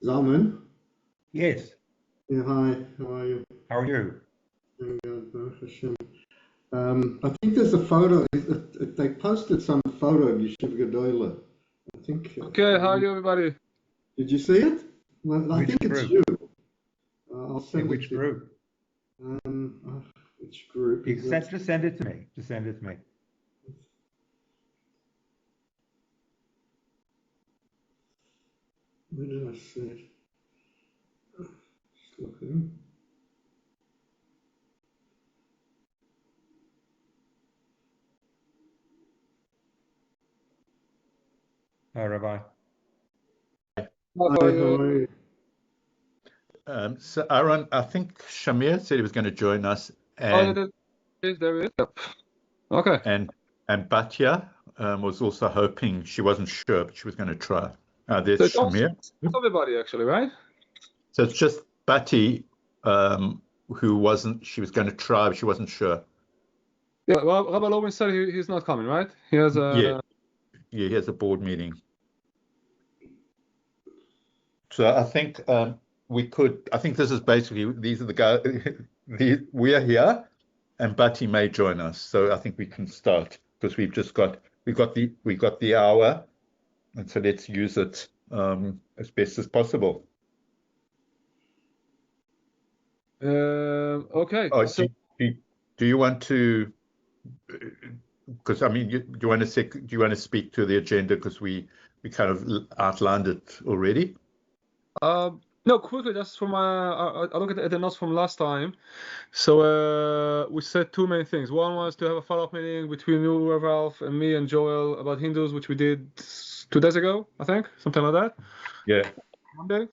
Zalman? Yes. Yeah, hi. How are you? How are you? Doing good, Baruch Hashem. I think there's a photo. They posted some photo of Yeshiva Gedola. I think. Okay, hi everybody. Did you see it? Well, I Which think it's group? you. I'll In send it which to you. group? Which group is it? Just send it to me. Just send it to me. Where did I see it? Just looking. Hi, Rabbi. Hi, How how are you? are you? So Aaron, I think Shamir said he was going to join us, Oh, and there is. Yep. Okay. and Batya was also hoping, she wasn't sure, but she was going to try. There's So it's Shamir. everybody actually, right? So it's just Bati, who wasn't. She was going to try, but she wasn't sure. Yeah. Well, Rabbi Lowen said he's not coming, right? He has a. Yeah, he has a board meeting. So I think we could. I think this is basically, these are the guys. We are here, and Bati may join us. So I think we can start because we got the hour, and so let's use it as best as possible. Okay. Oh, So do you want to? Because I mean, do you want to speak to the agenda because we kind of outlined it already? no, quickly, just from I look at the notes from last time. So we said two main things. One was to have a follow-up meeting between you, Ralph, and me and Joel about Hindus, which we did 2 days ago, I think, something like that. Yeah. Monday.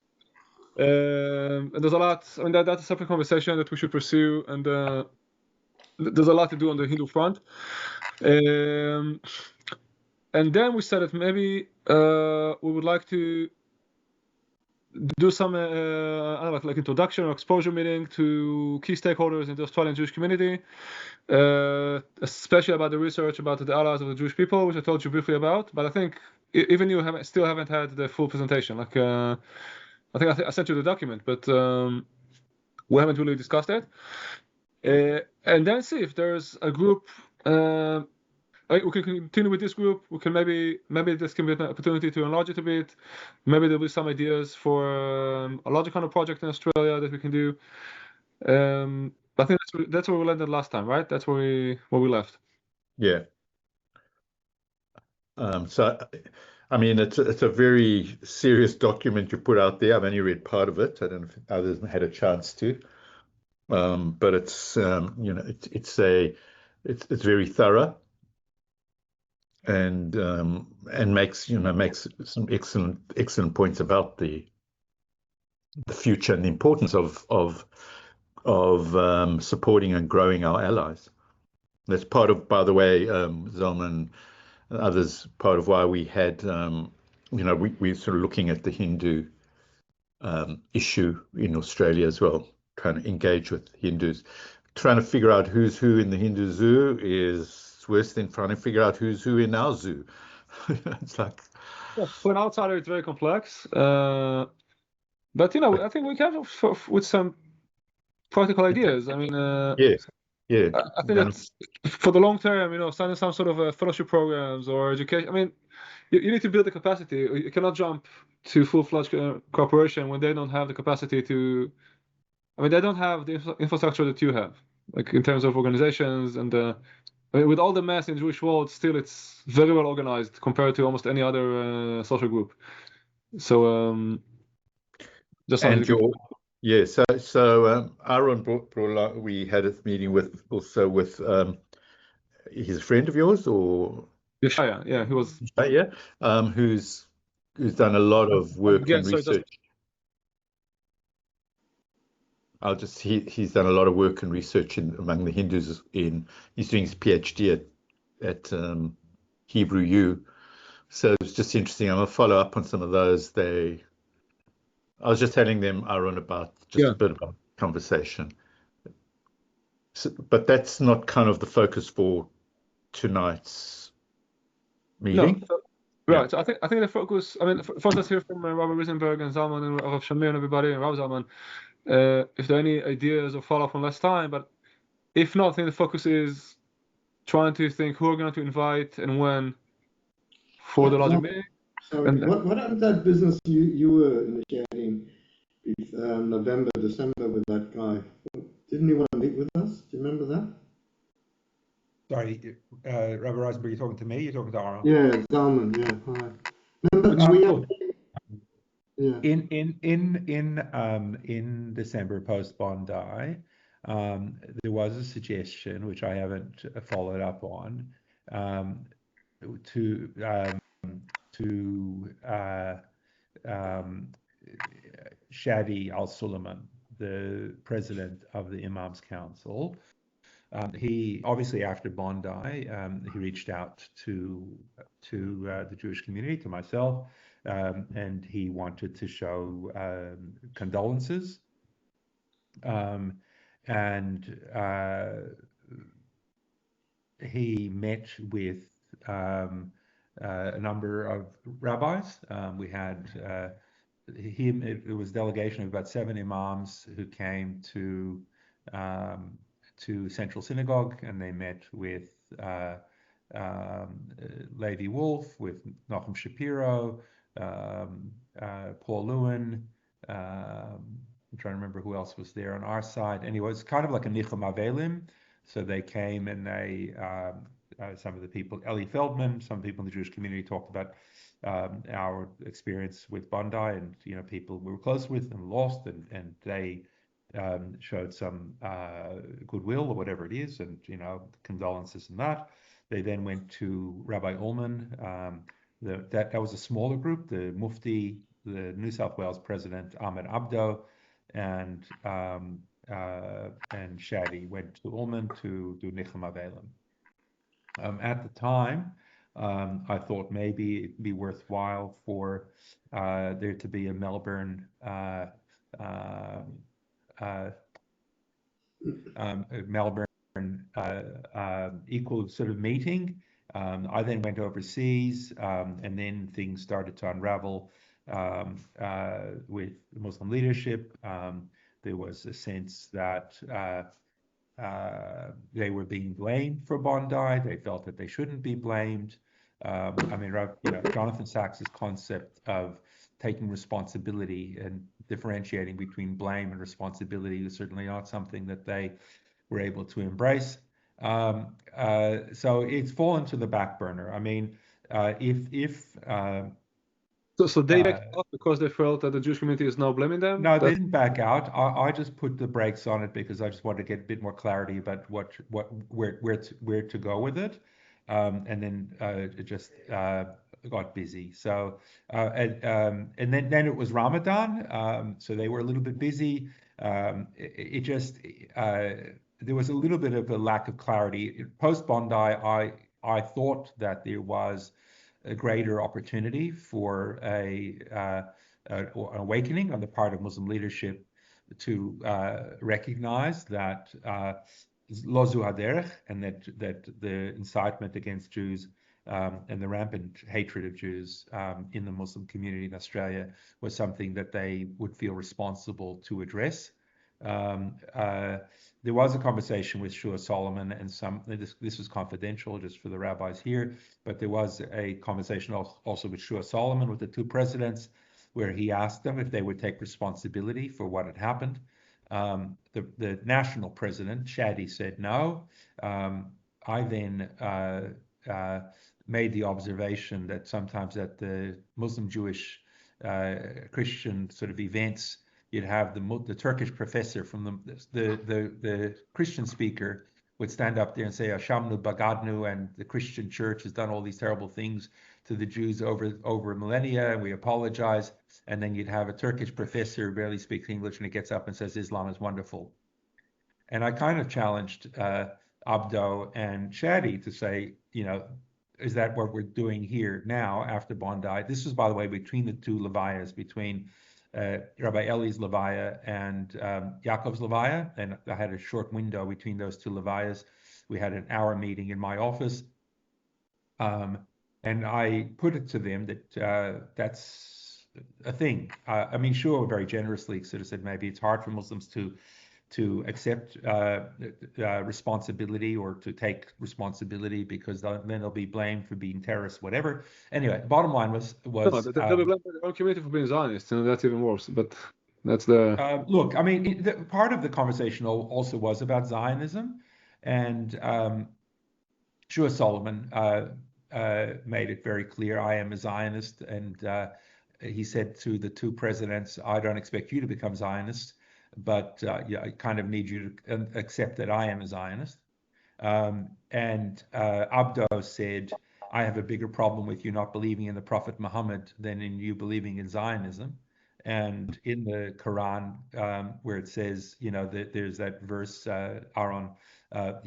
And there's a lot. I mean, that's a separate conversation that we should pursue, and there's a lot to do on the Hindu front. And then we said that maybe we would like to do some I don't know, like introduction or exposure meeting to key stakeholders in the Australian Jewish community, especially about the research about the allies of the Jewish people, which I told you briefly about. But I think even you still haven't had the full presentation. Like I think I sent you the document, but we haven't really discussed it. And then see if there's a group. We can continue with this group. We can maybe this can be an opportunity to enlarge it a bit. Maybe there'll be some ideas for a larger kind of project in Australia that we can do. I think that's where we landed last time, right? That's where we left. Yeah. So, I mean, it's a very serious document you put out there. I've only read part of it. I don't know if others had a chance to. But it's it's very thorough and makes some excellent points about the future and the importance of supporting and growing our allies. That's part of, by the way, Zalman and others, part of why we had we're sort of looking at the Hindu issue in Australia as well, trying to engage with Hindus. Trying to figure out who's who in the Hindu zoo is worse than trying to figure out who's who in our zoo. It's like, for an outsider, it's very complex. But I think we can with some practical ideas. I mean, yeah. I think that for the long term, starting some sort of fellowship programs or education. I mean, you need to build the capacity. You cannot jump to full-fledged cooperation when they don't have the capacity to. I mean, they don't have the infrastructure that you have, like in terms of organizations and. I mean, with all the mess in the Jewish world, still it's very well organized compared to almost any other social group. So just and so Aaron brought we had a meeting with he's a friend of yours or Yeshaya, yeah, he was who's done a lot of work and research. He's done a lot of work and research among the Hindus. He's doing his PhD at Hebrew U. So it's just interesting. I'm gonna follow up on some of those. I was just telling them, Aaron, about a bit about conversation. But that's not kind of the focus for tonight's meeting. No, Right. So I think the focus. I mean, first let's hear from Robert Risenberg and Zalman and Rav Shamir and everybody and Rav Zalman. If there are any ideas or follow up from last time, but if not, I think the focus is trying to think who are going to invite and when for the larger meeting. So And what happened to that business you were initiating November, December with that guy? Didn't he want to meet with us? Do you remember that? Sorry, Rabbi Rosenberg, you're talking to me? You're talking to Aaron? Yeah, Zalman, yeah. Hi. Remember, Cool. yeah. In December post Bondi, there was a suggestion which I haven't followed up on, to Shadi Al Suleiman, the president of the Imams Council. He obviously, after Bondi, he reached out to the Jewish community, to myself, and he wanted to show condolences, and he met with a number of rabbis. We had it was a delegation of about 7 imams who came to Central Synagogue, and they met with Levi Wolf, with Nachum Shapiro, Paul Lewin. I'm trying to remember who else was there on our side. Anyway, it's kind of like a Nichum Avelim. So they came and they, some of the people, Eli Feldman, some people in the Jewish community talked about our experience with Bondi, and people we were close with and lost, and they showed some goodwill or whatever it is, and condolences and that. They then went to Rabbi Ullman. That was a smaller group. The Mufti, the New South Wales president Ahmed Abdo, and Shadi went to Ullman to do Nichum Avelim. At the time, I thought maybe it'd be worthwhile for there to be a Melbourne equal sort of meeting. I then went overseas, and then things started to unravel with Muslim leadership. There was a sense that they were being blamed for Bondi. They felt that they shouldn't be blamed. I mean, Jonathan Sachs's concept of taking responsibility and differentiating between blame and responsibility was certainly not something that they were able to embrace. So it's fallen to the back burner. I mean, so they backed off because they felt that the Jewish community is now blaming them? No, they didn't back out. I just put the brakes on it because I just wanted to get a bit more clarity about where to go with it, and then it just got busy. So and then it was Ramadan, so they were a little bit busy. It just there was a little bit of a lack of clarity post Bondi. I thought that there was a greater opportunity for an awakening on the part of Muslim leadership to recognize that lo zu haderech, and that the incitement against Jews and the rampant hatred of Jews in the Muslim community in Australia was something that they would feel responsible to address. There was a conversation with Shua Solomon, and this was confidential just for the rabbis here, but there was a conversation also with Shua Solomon, with the 2 presidents, where he asked them if they would take responsibility for what had happened. The national president, Shadi, said no. I then made the observation that sometimes at the Muslim, Jewish, Christian sort of events, you'd have the Turkish professor from the Christian speaker would stand up there and say, Ashamnu Bagadnu, and the Christian church has done all these terrible things to the Jews over millennia, and we apologize. And then you'd have a Turkish professor who barely speaks English, and he gets up and says, Islam is wonderful. And I kind of challenged Abdo and Shadi to say, is that what we're doing here now after Bondi? This was, by the way, between the 2 Levayas, between Rabbi Eli's Levaya and Yaakov's Levaya, and I had a short window between those 2 Levayas. We had an hour meeting in my office, And I put it to them that that's a thing. I mean, sure, very generously sort of said maybe it's hard for Muslims to accept responsibility or to take responsibility because then they'll be blamed for being terrorists, whatever. Anyway, the bottom line was No, they'll be blamed by their own community for being Zionists, and that's even worse. But that's the look. I mean, part of the conversation also was about Zionism, and Shua Solomon made it very clear, I am a Zionist, and he said to the two presidents, I don't expect you to become Zionists, but yeah, I kind of need you to accept that I am a Zionist. And Abdo said, I have a bigger problem with you not believing in the Prophet Muhammad than in you believing in Zionism. And in the Quran, where it says, there's that verse, Aaron, I'll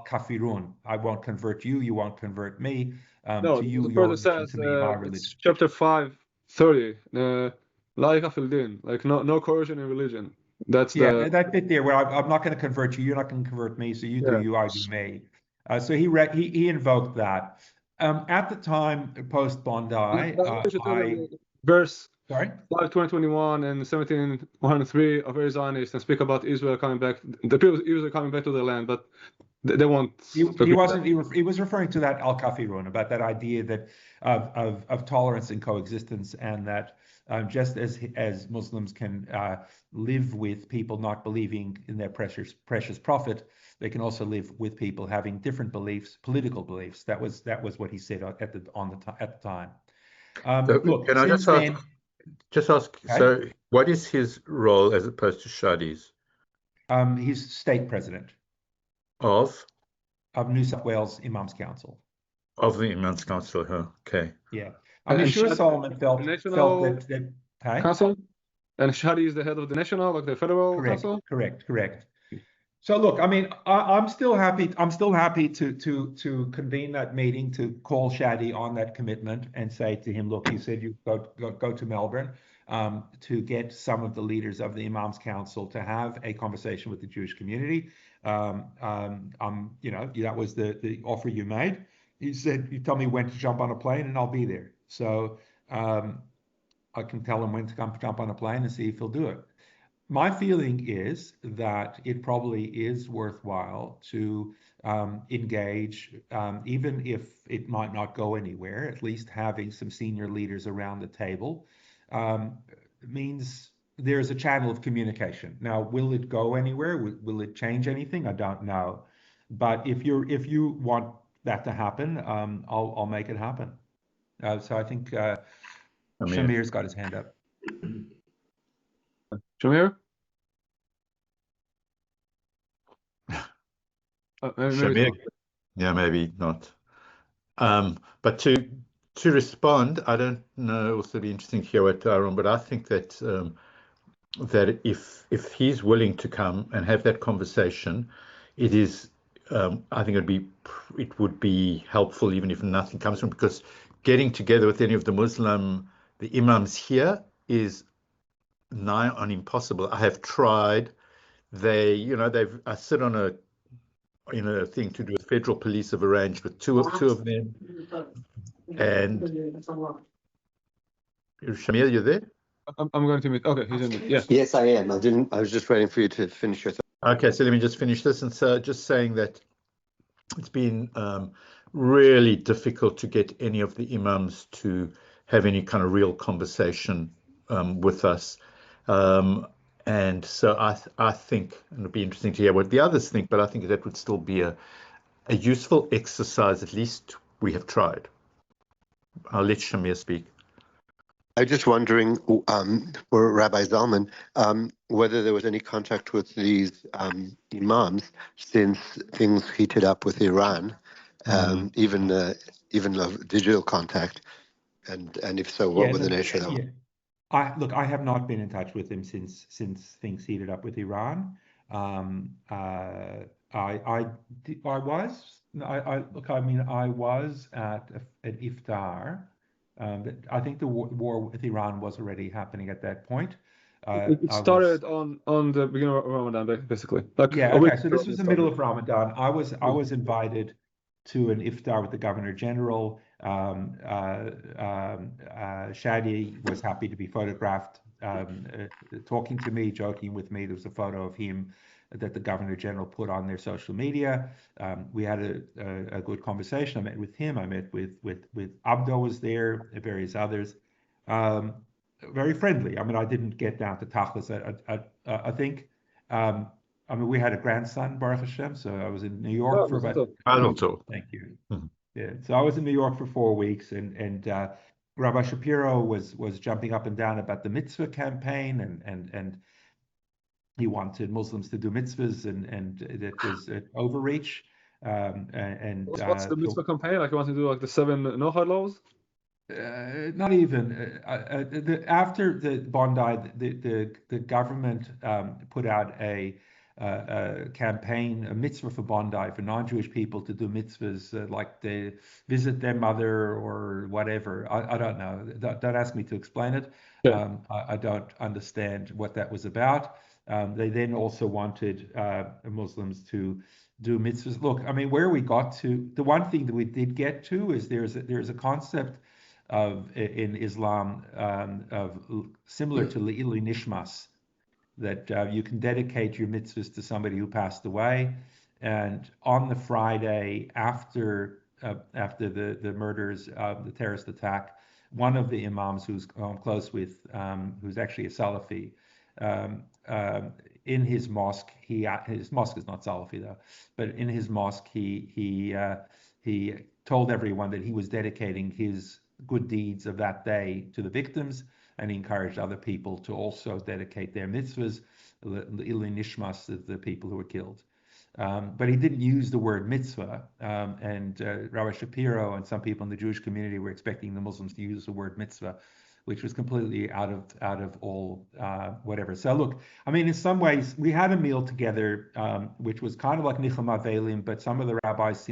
kafirun. I won't convert you. You won't convert me. no. To you, The your verse religion, says to me, my religion. it's chapter 5:30. La ikafil din, like no coercion in religion. That's Yeah, that bit there where I'm not going to convert you. You're not going to convert me. So you do you, I do me. So he invoked that. At the time, post Bondi, verse sorry. 5:2021 and 17:103 are very Zionist and speak about Israel coming back. The people of Israel coming back to their land, but they won't. He wasn't. He was referring to that al kafirun, about that idea that of tolerance and coexistence, and that just as Muslims can live with people not believing in their precious prophet, they can also live with people having different beliefs, political beliefs. That was what he said at the time. Look, can I just ask? Okay. So, what is his role as opposed to Shadi's? He's state president Of New South Wales Imams Council. Of the Imams Council, huh? Okay. Yeah, I mean, sure, Solomon felt that council, and Shadi is the head of the national, like the federal council. Correct. So look, I mean, I'm still happy. I'm still happy to convene that meeting, to call Shadi on that commitment and say to him, look, you said you go to Melbourne to get some of the leaders of the Imams Council to have a conversation with the Jewish community. That was the offer you made. He said, you tell me when to jump on a plane and I'll be there. So I can tell him when to jump on a plane and see if he'll do it. My feeling is that it probably is worthwhile to engage, even if it might not go anywhere, at least having some senior leaders around the table means there's a channel of communication. Now, will it go anywhere? Will it change anything? I don't know. But if you want that to happen, I'll make it happen. So I think Shamir's got his hand up. Shamir? Shamir? Yeah, maybe not. But to respond, I don't know. Also, be interesting to hear what Aaron. But I think that that if he's willing to come and have that conversation, it is. I think it would be helpful, even if nothing comes from, because getting together with any of the imams here is nigh on impossible. I have tried. I sit on a thing to do with federal police. Have arranged with two of them. And Shamir, you there? I'm going to meet. Okay, he's in it. Yeah. Yes, I am. I was just waiting for you to finish your thought. Okay, so let me just finish this. And so just saying that it's been really difficult to get any of the imams to have any kind of real conversation with us. And so I think, and it'd be interesting to hear what the others think, but I think that would still be a useful exercise. At least we have tried. I'll let Shamir speak. I'm just wondering, for Rabbi Zalman, whether there was any contact with these imams since things heated up with Iran, even of digital contact, and if so, what were the nature of them? Yeah. I have not been in touch with him since things heated up with Iran. I was at iftar. I think the war with Iran was already happening at that point. It started on the beginning of Ramadan, basically. Okay. So this was the middle of Ramadan. I was invited to an iftar with the Governor General. Shadi was happy to be photographed talking to me, joking with me. There was a photo of him that the Governor General put on their social media. We had a good conversation. I met with him. I met with Abdo was there, various others. Very friendly. I mean, I didn't get down to tachlis. I think. I mean, we had a grandson, Baruch Hashem. So I was in New York for about. Mazel tov. Thank you. Mhm. Yeah. So I was in New York for 4 weeks, and Rabbi Shapiro was jumping up and down about the mitzvah campaign, and he wanted Muslims to do mitzvahs, and it was an overreach. What's the mitzvah campaign? Like, you want to do like the 7 Nochad laws? Not even after the Bondi, the government put out a campaign, a mitzvah for Bondi, for non-Jewish people to do mitzvahs, like they visit their mother or whatever. I don't know. Don't ask me to explain it. Yeah. I don't understand what that was about. They then also wanted Muslims to do mitzvahs. Look, I mean, where we got to, the one thing that we did get to is there's a concept in Islam of similar to Le'ilui Nishmas, that you can dedicate your mitzvahs to somebody who passed away. And on the Friday after the murders, the terrorist attack, one of the imams who's close with, who's actually a Salafi, in his mosque, his mosque is not Salafi though, but in his mosque he told everyone that he was dedicating his good deeds of that day to the victims, and he encouraged other people to also dedicate their mitzvahs, Le'ilui Nishmas, the people who were killed. But he didn't use the word mitzvah, and Rabbi Shapiro and some people in the Jewish community were expecting the Muslims to use the word mitzvah, which was completely out of all whatever. So look, I mean, in some ways, we had a meal together, which was kind of like Nichum Avelim, but some of the rabbis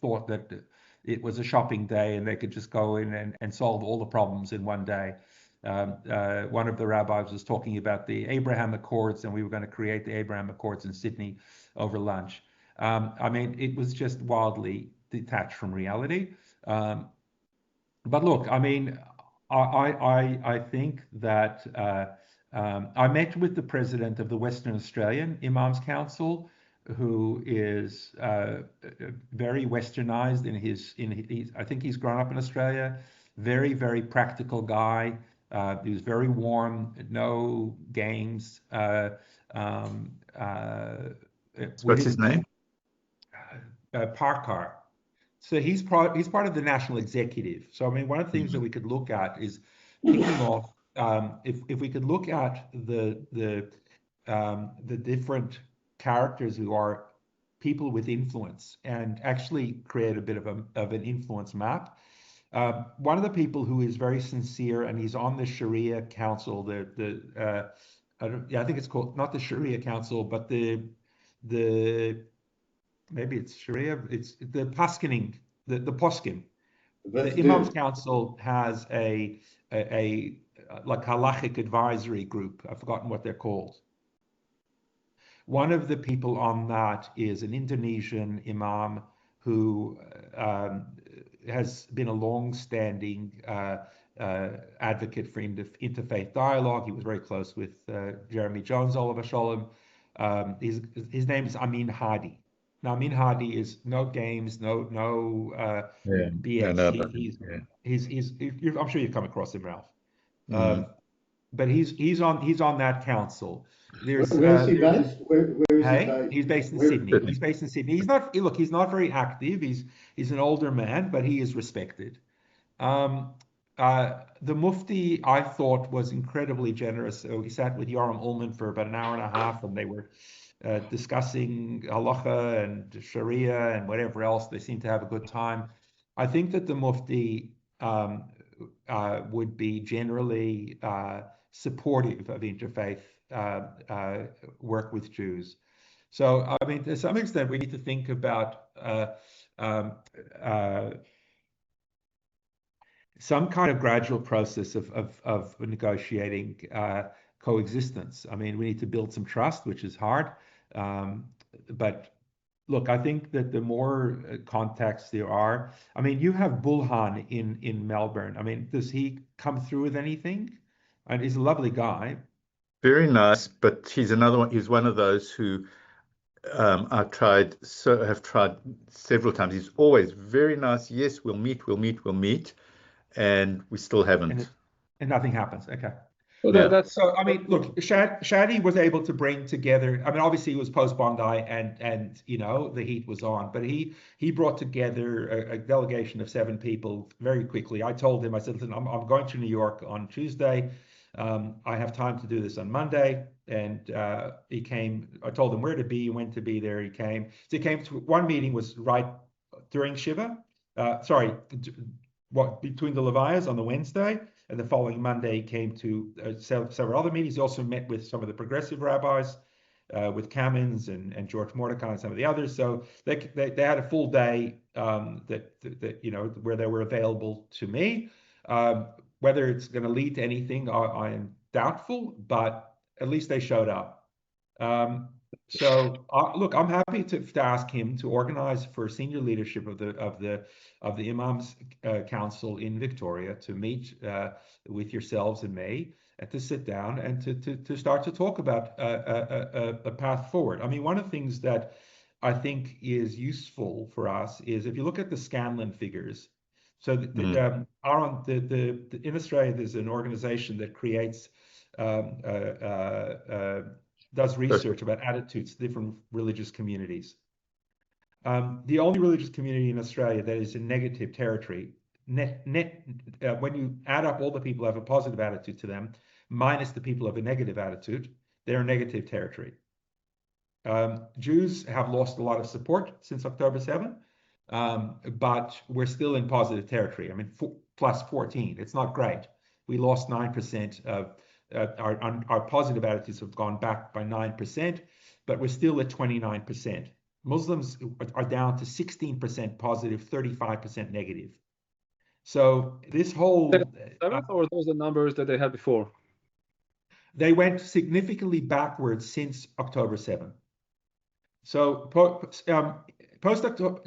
thought that it was a shopping day and they could just go in and solve all the problems in one day. One of the rabbis was talking about the Abraham Accords, and we were going to create the Abraham Accords in Sydney over lunch. I mean, it was just wildly detached from reality. But look, I mean, I think that I met with the president of the Western Australian Imams Council, who is very westernized in his. I think he's grown up in Australia. Very, very practical guy. He was very warm. No games. What's his name? Parkar. So he's part of the national executive. So I mean, one of the things that we could look at is kicking off. If we could look at the different characters who are people with influence and actually create a bit of an influence map. One of the people who is very sincere, and he's on the Sharia Council, I think it's called not the Sharia Council, but the maybe it's Sharia, it's the Paskening, the Poskin. The Imams Council has a like halachic advisory group. I've forgotten what they're called. One of the people on that is an Indonesian imam who has been a long-standing advocate for interfaith dialogue. He was very close with Jeremy Jones, Oliver Sholem. His name is Amin Hadi. Now, Amin Hadi is no games, no BS. I'm sure you've come across him, Ralph. But he's on that council. Where's he based? Where is he based? He's based in Sydney. He's based in Sydney. He's not very active. He's an older man, but he is respected. The Mufti, I thought, was incredibly generous. So he sat with Yoram Ullman for about an hour and a half, and they were discussing halacha and Sharia and whatever else. They seemed to have a good time. I think that the Mufti would be generally supportive of interfaith work with Jews. So, I mean, to some extent, we need to think about some kind of gradual process of negotiating coexistence. I mean, we need to build some trust, which is hard. But look, I think that the more contacts there are, I mean, you have Bulhan in Melbourne. I mean, does he come through with anything? And he's a lovely guy. Very nice, but he's another one. He's one of those who have tried several times. He's always very nice. Yes, we'll meet, and we still haven't. And nothing happens. Okay. Well, Yeah. that's So, I mean, look, Shadi was able to bring together, I mean, obviously it was post-Bondi and you know, the heat was on, but he brought together a delegation of 7 people very quickly. I told him, I said, listen, I'm going to New York on Tuesday. I have time to do this on Monday. And he came, I told him where to be, when to be there. He came. So he came to, one meeting was right during Shiva, between the Levias on the Wednesday. And the following Monday, he came to several other meetings. He also met with some of the progressive rabbis, with Kamens and George Mordecai and some of the others. So they had a full day that you know, where they were available to me. Whether it's going to lead to anything, I am doubtful, but at least they showed up. Look, I'm happy to ask him to organize for senior leadership of the Imams Council in Victoria to meet with yourselves and me, and to sit down and to start to talk about a path forward. I mean, one of the things that I think is useful for us is if you look at the Scanlon figures. So in Australia, there's an organization that creates does research about attitudes to different religious communities. The only religious community in Australia that is in negative territory, when you add up all the people who have a positive attitude to them, minus the people who have a negative attitude, they're in negative territory. Jews have lost a lot of support since October 7, but we're still in positive territory. I mean, plus 14. It's not great. We lost 9% of our positive attitudes have gone back by 9%, but we're still at 29%. Muslims are down to 16% positive, 35% negative. So this whole... or those are the numbers that they had before? They went significantly backwards since October 7. So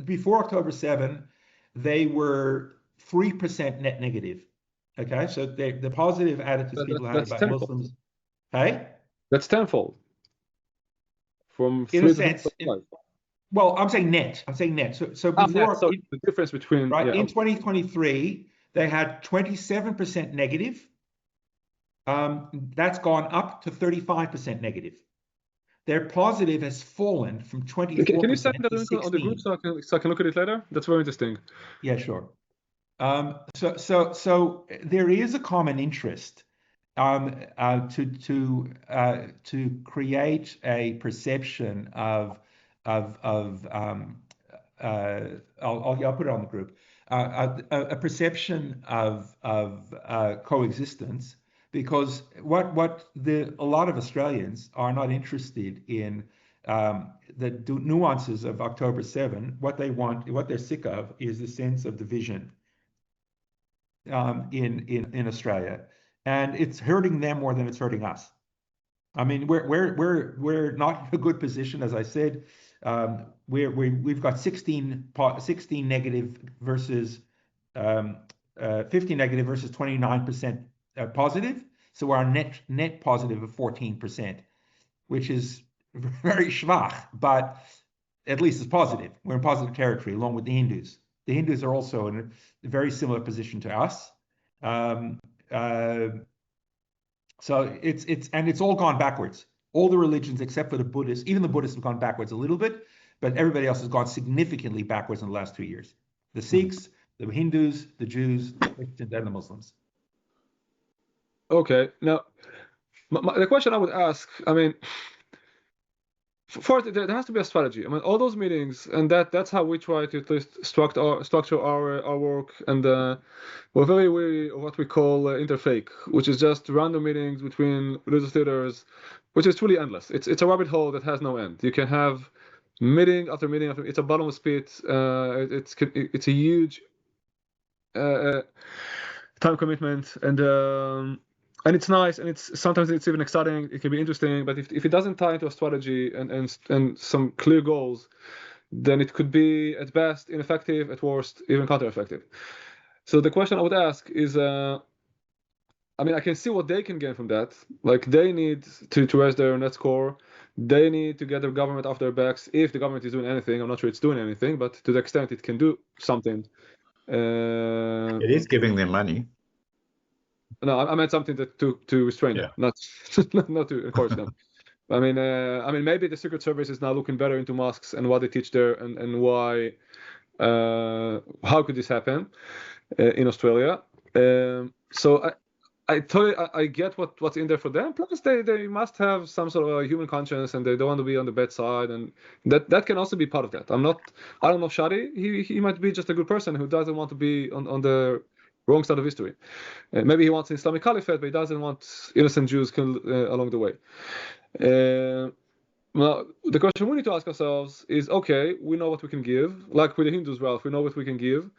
before October 7, they were 3% net negative. Okay, so the positive attitudes people had about tenfold. Muslims. Hey? That's tenfold. From in 3 a to sense. 5. Well, I'm saying net. So before, so the difference between in 2023, they had 27% negative. That's gone up to 35% negative. Their positive has fallen from 24% Can you send that to link 16%. on the group so I can look at it later? That's very interesting. Yeah, sure. So there is a common interest to create a perception of I'll put it on the group, a perception of coexistence, because what a lot of Australians are not interested in the nuances of October 7. What they want, what they're sick of, is the sense of division in Australia, and it's hurting them more than it's hurting us. I mean, we're not in a good position, as I said. We've got 16 negative versus 50 negative versus 29% positive. So our net positive of 14%, which is very schwach, but at least it's positive. We're in positive territory along with the Hindus. The Hindus are also in a very similar position to us. So it's all gone backwards. All the religions except for the Buddhists, even the Buddhists have gone backwards a little bit, but everybody else has gone significantly backwards in the last 2 years. The Sikhs, the Hindus, the Jews, the Christians, and the Muslims. Okay, now the question I would ask, I mean, first there has to be a strategy. I mean, all those meetings, and that's how we try to at least structure our work, and we're very wary of what we call interfaith, which is just random meetings between religious leaders, which is truly endless. It's a rabbit hole that has no end. You can have meeting after meeting after. It's a bottomless pit. It's a huge time commitment, and it's nice, and sometimes it's even exciting. It can be interesting, but if it doesn't tie into a strategy and some clear goals, then it could be at best ineffective, at worst even counter-effective. So the question I would ask is, I mean, I can see what they can gain from that. Like, they need to raise their net score. They need to get their government off their backs. If the government is doing anything, I'm not sure it's doing anything, but to the extent it can do something. It is giving them money. No, I meant something to restrain them, not not to encourage them. I mean, maybe the Secret Service is now looking better into mosques and what they teach there, and why. How could this happen in Australia? So I totally I get what's in there for them. Plus, they must have some sort of a human conscience, and they don't want to be on the bad side, and that can also be part of that. I don't know Shadi. He might be just a good person who doesn't want to be on the wrong side of history. Maybe he wants an Islamic caliphate, but he doesn't want innocent Jews killed along the way. Well, the question we need to ask ourselves is, okay, we know what we can give. Like with the Hindus, Ralph, we know what we can give.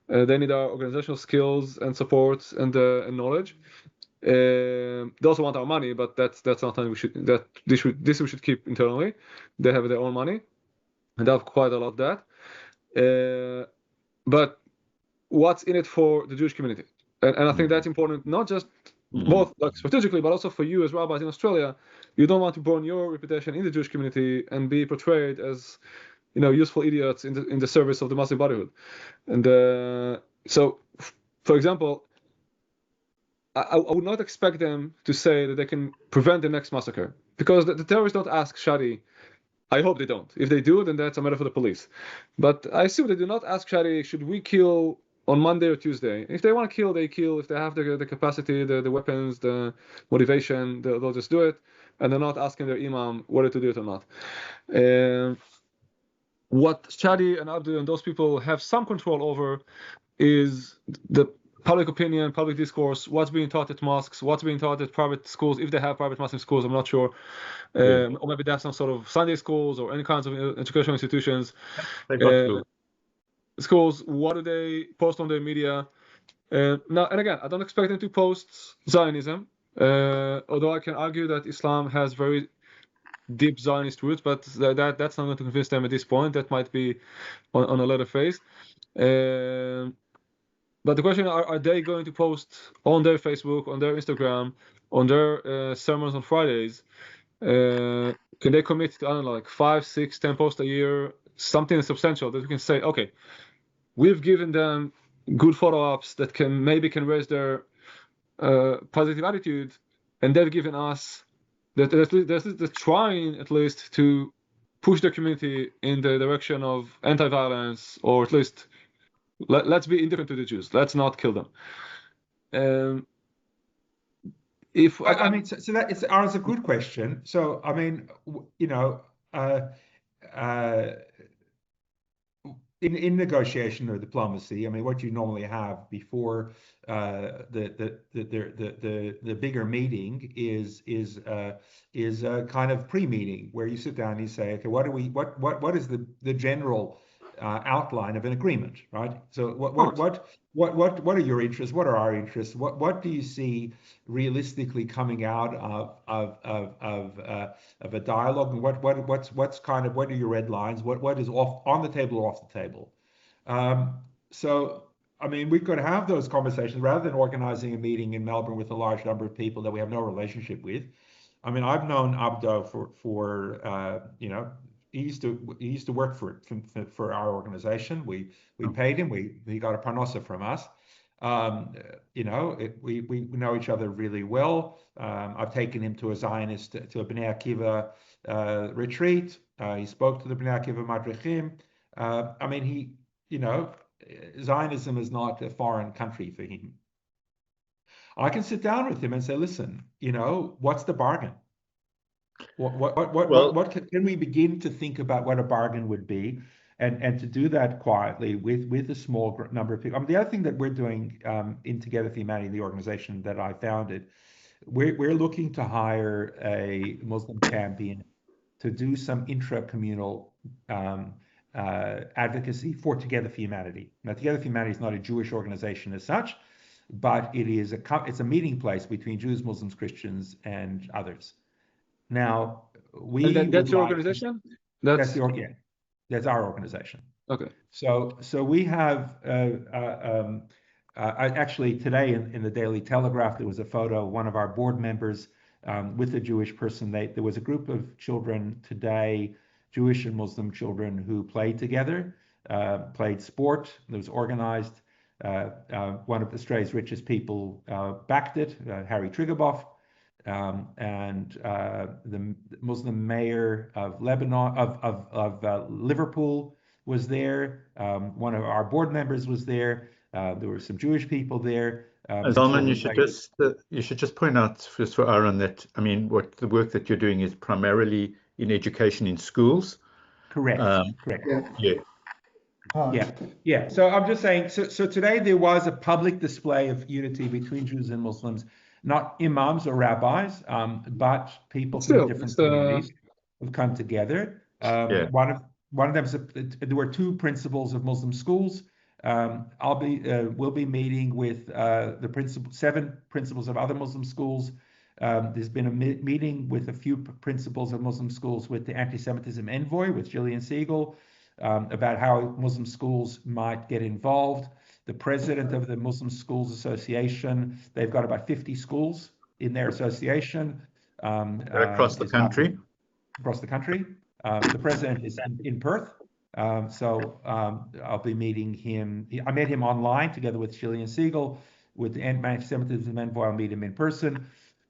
They need our organizational skills and support and knowledge. They also want our money, but that's not something we should keep internally. They have their own money, and they have quite a lot of that. But what's in it for the Jewish community? And I think that's important, not just both like strategically, but also for you as rabbis in Australia. You don't want to burn your reputation in the Jewish community and be portrayed as, useful idiots in the service of the Muslim Brotherhood. And so, for example, I would not expect them to say that they can prevent the next massacre, because the terrorists don't ask Shadi. I hope they don't. If they do, then that's a matter for the police. But I assume they do not ask Shadi, should we kill on Monday or Tuesday? If they want to kill, they kill. If they have the capacity, the weapons, the motivation, they'll just do it. And they're not asking their imam whether to do it or not. What Shadi and Abdul and those people have some control over is the public opinion, public discourse, what's being taught at mosques, what's being taught at private schools, if they have private Muslim schools, I'm not sure. Or maybe they have some sort of Sunday schools or any kinds of educational institutions. They've got schools, what do they post on their media? Now, and again, I don't expect them to post Zionism, although I can argue that Islam has very deep Zionist roots, but that's not going to convince them at this point. That might be on a later phase. But the question, are they going to post on their Facebook, on their Instagram, on their sermons on Fridays? Can they commit to, I don't know, like 5, 6, 10 posts a year, something substantial that we can say, okay, we've given them good follow-ups that can raise their positive attitude, and they've given us that they're trying at least to push their community in the direction of anti-violence, or at least let's be indifferent to the Jews. Let's not kill them. I mean, so that it's a good question. So I mean, in negotiation or diplomacy, I mean, what you normally have before the bigger meeting is a kind of pre-meeting where you sit down and you say, okay, what is the general outline of an agreement, right? So what are your interests? What are our interests? What do you see realistically coming out of a dialogue? And what are your red lines? What is on the table or off the table? So I mean, we could have those conversations rather than organizing a meeting in Melbourne with a large number of people that we have no relationship with. I mean, I've known Abdo for he used to work for our organization. We paid him. He got a parnosa from us. We know each other really well. I've taken him to a Bnei Akiva retreat. He spoke to the Bnei Akiva Madrichim. I mean, Zionism is not a foreign country for him. I can sit down with him and say, listen, what's the bargain? What can we begin to think about what a bargain would be, and to do that quietly with a small number of people. I mean, the other thing that we're doing in Together for Humanity, the organization that I founded, we're looking to hire a Muslim champion to do some intra-communal advocacy for Together for Humanity. Now, Together for Humanity is not a Jewish organization as such, but it's a meeting place between Jews, Muslims, Christians, and others. Now, that's your organization? That's the organization. That's our organization. Okay. So we have actually today in the Daily Telegraph there was a photo of one of our board members with a Jewish person. There was a group of children today, Jewish and Muslim children, who played together, played sport. It was organized. One of Australia's richest people backed it, Harry Triguboff, and the Muslim mayor of Lebanon of Liverpool was there. One of our board members was there. There were some Jewish people there. Zalman, you should just point out just for Aaron that, I mean, what the work that you're doing is primarily in education in schools. Correct. Correct. Yeah. Yeah. So I'm just saying. So today there was a public display of unity between Jews and Muslims, not imams or rabbis, but people from different communities have come together. One of them is there were 2 principals of Muslim schools. We'll be meeting with the 7 principals of other Muslim schools. There's been a meeting with a few principals of Muslim schools with the anti-Semitism envoy, with Gillian Siegel, about how Muslim schools might get involved. The president of the Muslim Schools Association, they've got about 50 schools in their association. Across the country? Across the country. The president is in Perth. So I'll be meeting him. I met him online together with Gillian Siegel. With the anti-Semitism envoy, I'll meet him in person.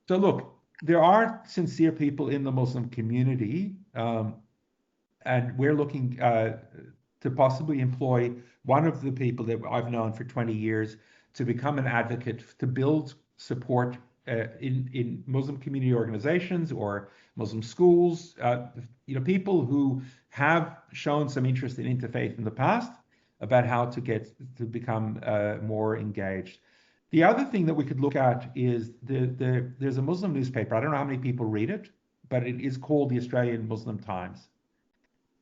So look, there are sincere people in the Muslim community, and we're looking to possibly employ one of the people that I've known for 20 years to become an advocate to build support in Muslim community organizations or Muslim schools, people who have shown some interest in interfaith in the past, about how to become more engaged. The other thing that we could look at is there's a Muslim newspaper. I don't know how many people read it, but it is called the Australian Muslim Times.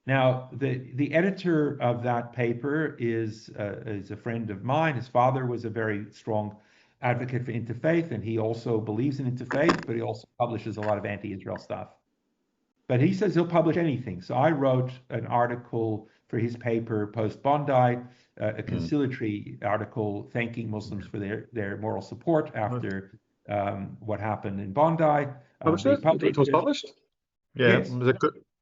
Now, the editor of that paper is a friend of mine. His father was a very strong advocate for interfaith, and he also believes in interfaith, but he also publishes a lot of anti-Israel stuff. But he says he'll publish anything. So I wrote an article for his paper post-Bondi, a conciliatory article thanking Muslims for their moral support after what happened in Bondi. It was published? Yeah, Yes. It was a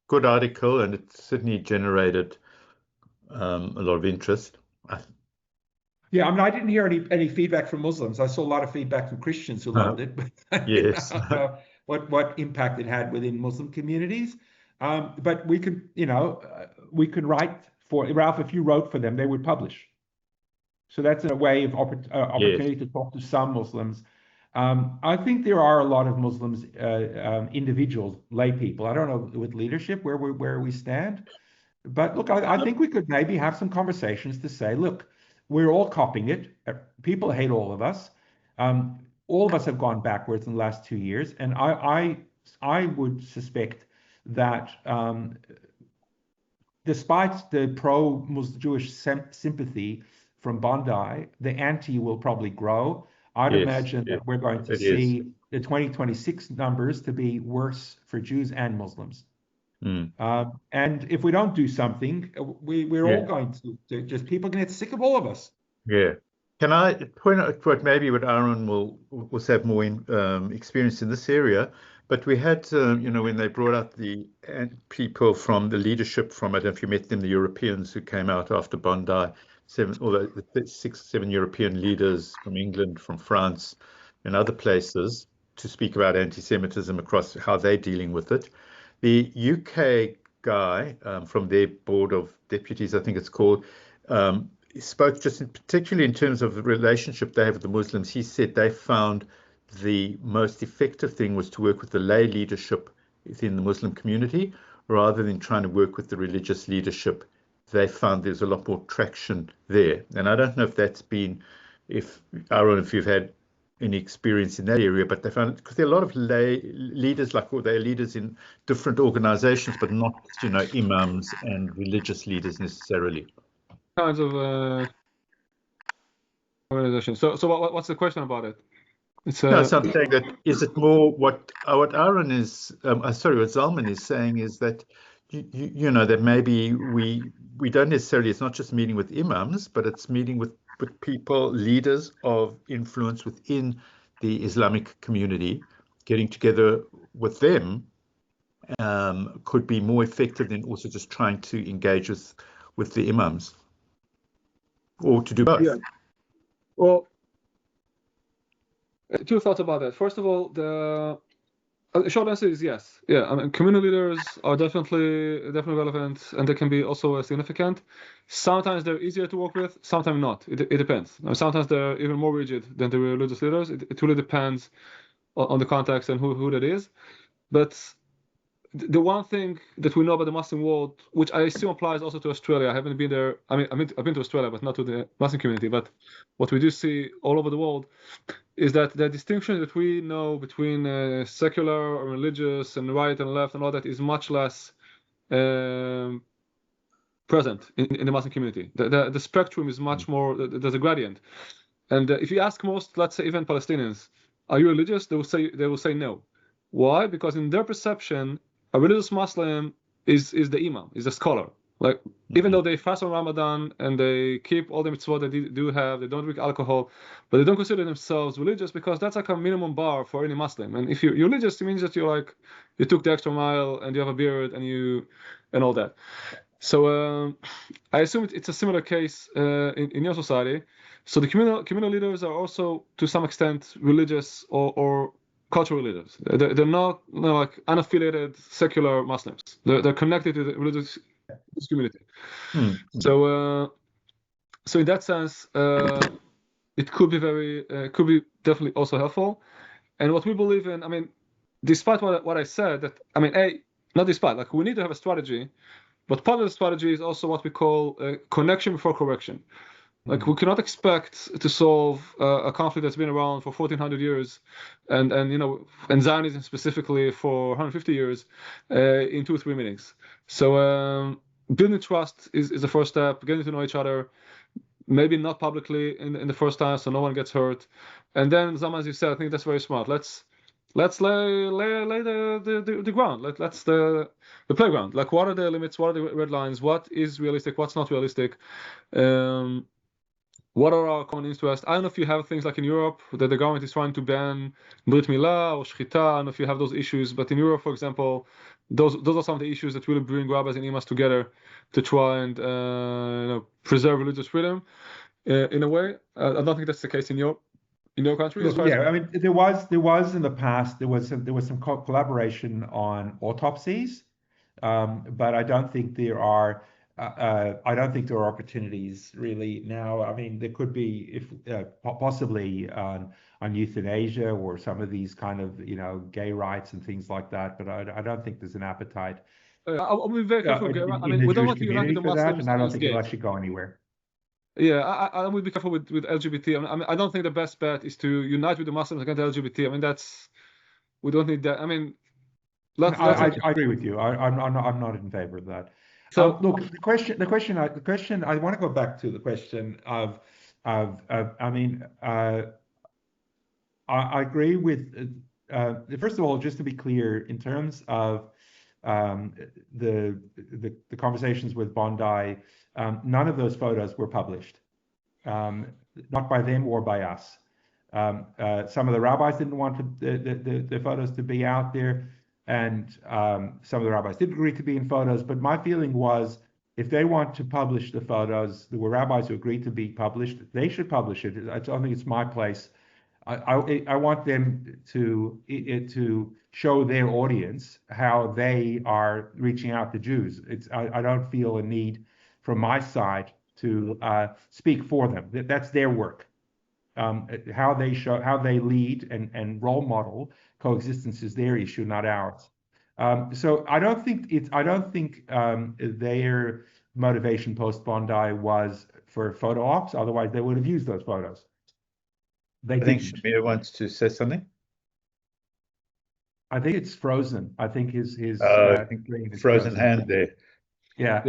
good article, and it certainly generated a lot of interest. Yeah, I mean, I didn't hear any feedback from Muslims. I saw a lot of feedback from Christians who loved it, but Yes. I don't know what impact it had within Muslim communities. But we could write for Ralph. If you wrote for them, they would publish. So that's a way of opportunity to talk to some Muslims. I think there are a lot of Muslims, individuals, lay people. I don't know with leadership where we stand, but look, I think we could maybe have some conversations to say, look, we're all copying it. People hate all of us. All of us have gone backwards in the last 2 years, and I would suspect that despite the pro-Jewish sympathy from Bondi, the anti will probably grow. I'd imagine that we're going to see the 2026 numbers to be worse for Jews and Muslims. And if we don't do something, we're all going to just people can get sick of all of us. Yeah. Can I point out what Aaron will have more experience in this area? But we had, when they brought out the people from the leadership from, I don't know if you met them, the Europeans who came out after Bondi, 6, 7 European leaders from England, from France, and other places to speak about anti-Semitism across how they're dealing with it. The UK guy from their board of deputies, I think it's called, spoke particularly in terms of the relationship they have with the Muslims. He said they found the most effective thing was to work with the lay leadership within the Muslim community rather than trying to work with the religious leadership. They found there's a lot more traction there. And I don't know if that's been, if you've had any experience in that area, but they found, because there are a lot of lay leaders, they're leaders in different organizations, but not, imams and religious leaders necessarily. Kinds of organizations. So what's the question about it? It's no, so I'm saying that is it more what Aaron is, what Zalman is saying is that you know, that maybe we don't necessarily, it's not just meeting with imams, but it's meeting with people, leaders of influence within the Islamic community, getting together with them could be more effective than also just trying to engage with the imams, or to do both. Yeah. Well, two thoughts about that. First of all, the short answer is yes. Yeah, I mean, community leaders are definitely relevant, and they can be also significant. Sometimes they're easier to work with, sometimes not. It depends. Sometimes they're even more rigid than the religious leaders. It really depends on the context and who that is. But the one thing that we know about the Muslim world, which I assume applies also to Australia, I haven't been there. I mean, I've been to Australia, but not to the Muslim community. But what we do see all over the world is that the distinction that we know between secular or religious and right and left and all that is much less present in the Muslim community. The spectrum is much more, there's a gradient. And if you ask most, let's say even Palestinians, are you religious? They will say no. Why? Because in their perception, a religious Muslim is the imam, is a scholar. Like, even though they fast on Ramadan and they keep all the mitzvot that they do have, they don't drink alcohol, but they don't consider themselves religious because that's like a minimum bar for any Muslim. And if you're religious, it means that you took the extra mile and you have a beard and all that. So I assume it's a similar case in your society. So the communal leaders are also to some extent religious or cultural leaders. They're not like unaffiliated secular Muslims. They're connected to the religious community. So in that sense, it could be definitely also helpful. And what we believe in, I mean, despite what I said, that I mean, not despite, like we need to have a strategy, but part of the strategy is also what we call connection before correction. Like we cannot expect to solve a conflict that's been around for 1400 years, and Zionism specifically for 150 years in 2 or 3 meetings. So building trust is the first step. Getting to know each other, maybe not publicly in the first time, so no one gets hurt. And then, Zalman, as you said, I think that's very smart. Let's lay the ground. Let's the playground. Like, what are the limits? What are the red lines? What is realistic? What's not realistic? What are our common interests? I don't know if you have things like in Europe that the government is trying to ban Brit Milah or Shchita. I don't know if you have those issues, but in Europe, for example, those are some of the issues that really bring rabbis and imams together to try and preserve religious freedom in a way. I don't think that's the case in your country. Yeah, I mean, there was in the past there was some collaboration on autopsies, but I don't think there are. I don't think there are opportunities really now. I mean, there could be possibly on euthanasia or some of these kind of gay rights and things like that. But I don't think there's an appetite. I'll be very careful. I mean, we don't want to unite the Muslims, and I don't think it'll actually go anywhere. Yeah, I would be careful with LGBT. I mean, I don't think the best bet is to unite with the Muslims against LGBT. I mean, we don't need that. I mean, I agree with you. I'm not in favor of that. So look, the question. I want to go back to the question of I mean, I agree with. First of all, just to be clear, in terms of the conversations with Bondi, none of those photos were published, not by them or by us. Some of the rabbis didn't want the photos to be out there. And some of the rabbis did agree to be in photos, but my feeling was if they want to publish the photos, there were rabbis who agreed to be published, they should publish it. I don't think it's my place. I want them to show their audience how they are reaching out to Jews. I don't feel a need from my side to speak for them. That's their work. How they lead and role model coexistence is their issue, not ours. So I don't think their motivation post Bondi was for photo ops. Otherwise, they would have used those photos. I think Shamir wants to say something. I think it's frozen. I think his frozen hand there. Yeah.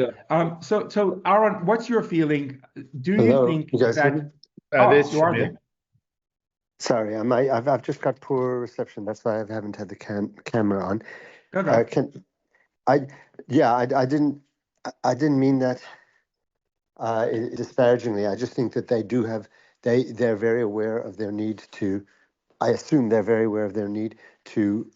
So Aaron, what's your feeling? Do you think that? You are there. Sorry, I've just got poor reception. That's why I haven't had the camera on. Okay. I didn't mean that disparagingly. I just think that they're very aware of their need to. I assume they're very aware of their need to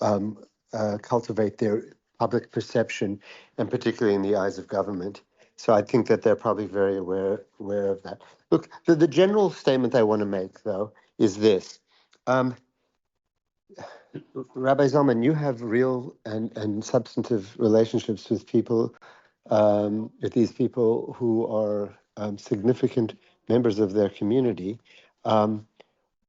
cultivate their public perception, and particularly in the eyes of government. So I think that they're probably very aware of that. Look, the general statement I want to make, though, is this. Rabbi Zalman, you have real and substantive relationships with people, with these people who are significant members of their community.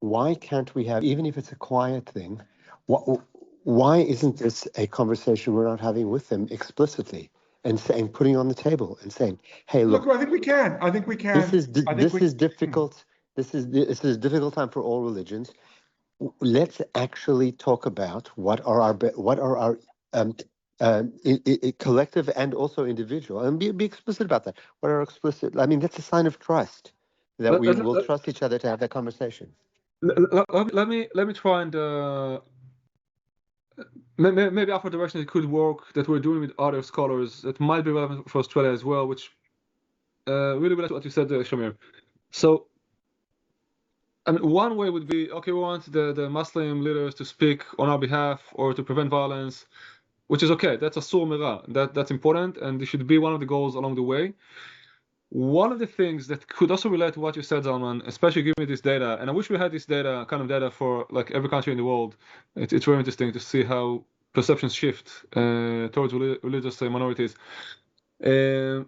Why can't we have, even if it's a quiet thing, why isn't this a conversation we're not having with them explicitly and saying, putting on the table and saying, hey, look, I think we can. I think we can. this is difficult. This is a difficult time for all religions. Let's actually talk about what are our collective and also individual, and be explicit about that. What are explicit? I mean, that's a sign of trust that we will trust each other to have that conversation. Let me try and maybe offer direction it could work that we're doing with other scholars that might be relevant for Australia as well, which really relates to what you said, Shamir. So, I mean, one way would be, okay, we want the Muslim leaders to speak on our behalf or to prevent violence, which is okay. That's a sur mira. That's important, and it should be one of the goals along the way. One of the things that could also relate to what you said, Zalman, especially given this data, and I wish we had this kind of data for like every country in the world. It's very interesting to see how perceptions shift towards religious minorities. When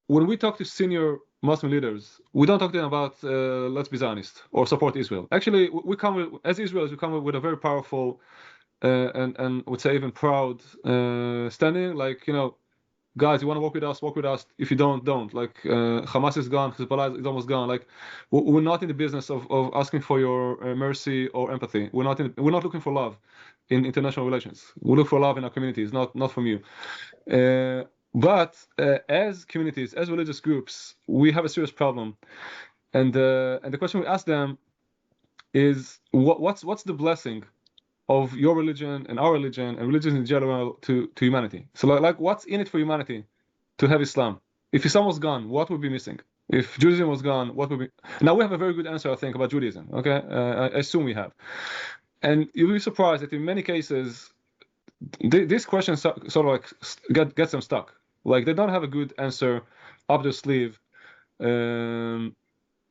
we talk to senior Muslim leaders, we don't talk to them about let's be Zionist or support Israel. Actually, as Israelis, we come with a very powerful and would say even proud standing. Like, guys, you want to work with us, work with us. If you don't. Like, Hamas is gone, Hezbollah is almost gone. Like, we're not in the business of asking for your mercy or empathy. We're not looking for love in international relations. We look for love in our communities, not from you. But as communities, as religious groups, we have a serious problem. And the question we ask them is, what's the blessing of your religion and our religion and religions in general to humanity? So like what's in it for humanity to have Islam? If Islam was gone, what would be missing? If Judaism was gone, what would be? Now we have a very good answer, I think, about Judaism. Okay, I assume we have, and you'll be surprised that in many cases, this question sort of like gets them stuck. Like they don't have a good answer up their sleeve.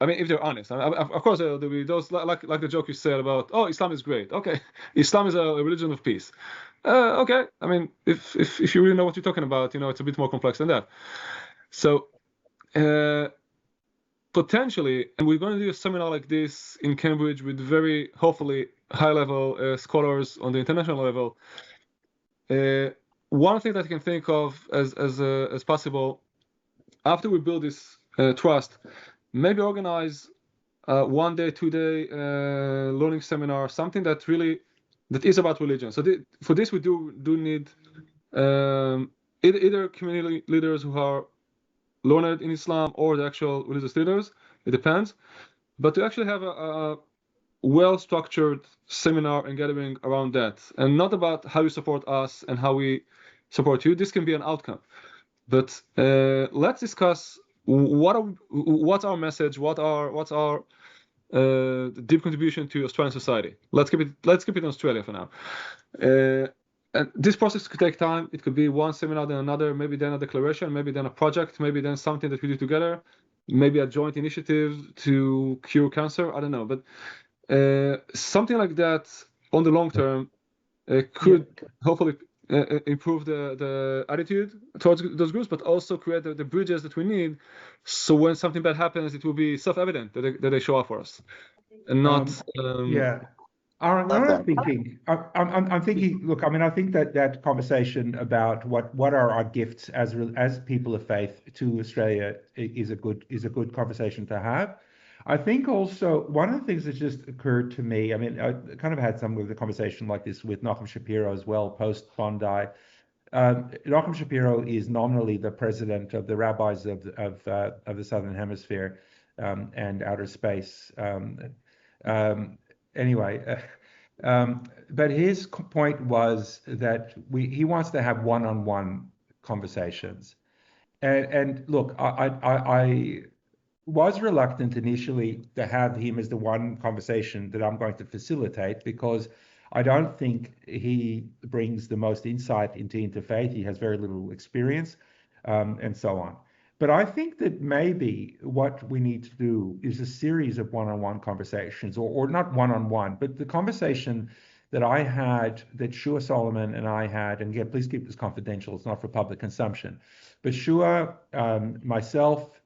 I mean, if they're honest, of course there'll be those like the joke you said about, oh, Islam is great. Okay, Islam is a religion of peace. Okay, I mean, if you really know what you're talking about, it's a bit more complex than that. So potentially, and we're going to do a seminar like this in Cambridge with very hopefully high-level scholars on the international level. One thing that I can think of as possible after we build this trust. Maybe organize 1 day, 2 day learning seminar, something that is about religion. So for this, we do need either community leaders who are learned in Islam or the actual religious leaders. It depends. But to actually have a well-structured seminar and gathering around that, and not about how you support us and how we support you. This can be an outcome. But let's discuss what's our message, what's our deep contribution to Australian society. Let's keep it in Australia for now. And this process could take time. It could be one seminar, then another, maybe then a declaration, maybe then a project, maybe then something that we do together, maybe a joint initiative to cure cancer. I don't know, but something like that on the long term could hopefully improve the attitude towards those groups, but also create the bridges that we need. So when something bad happens, it will be self-evident that they show up for us, and not. Aaron, what I'm thinking, I'm thinking. Look, I mean, I think that conversation about what are our gifts as people of faith to Australia is a good conversation to have. I think also one of the things that just occurred to me, I mean, I kind of had some of the conversation like this with Nachum Shapiro as well, post Bondi. Nachum Shapiro is nominally the president of the rabbis of the Southern Hemisphere and outer space. Anyway, But his point was that he wants to have one-on-one conversations. And look, I was reluctant initially to have him as the one conversation that I'm going to facilitate because I don't think he brings the most insight into interfaith. He has very little experience, and so on. But I think that maybe what we need to do is a series of one-on-one conversations, or not one-on-one, but the conversation that I had, that Shua Solomon and I had, and again, please keep this confidential, it's not for public consumption, but Shua, myself,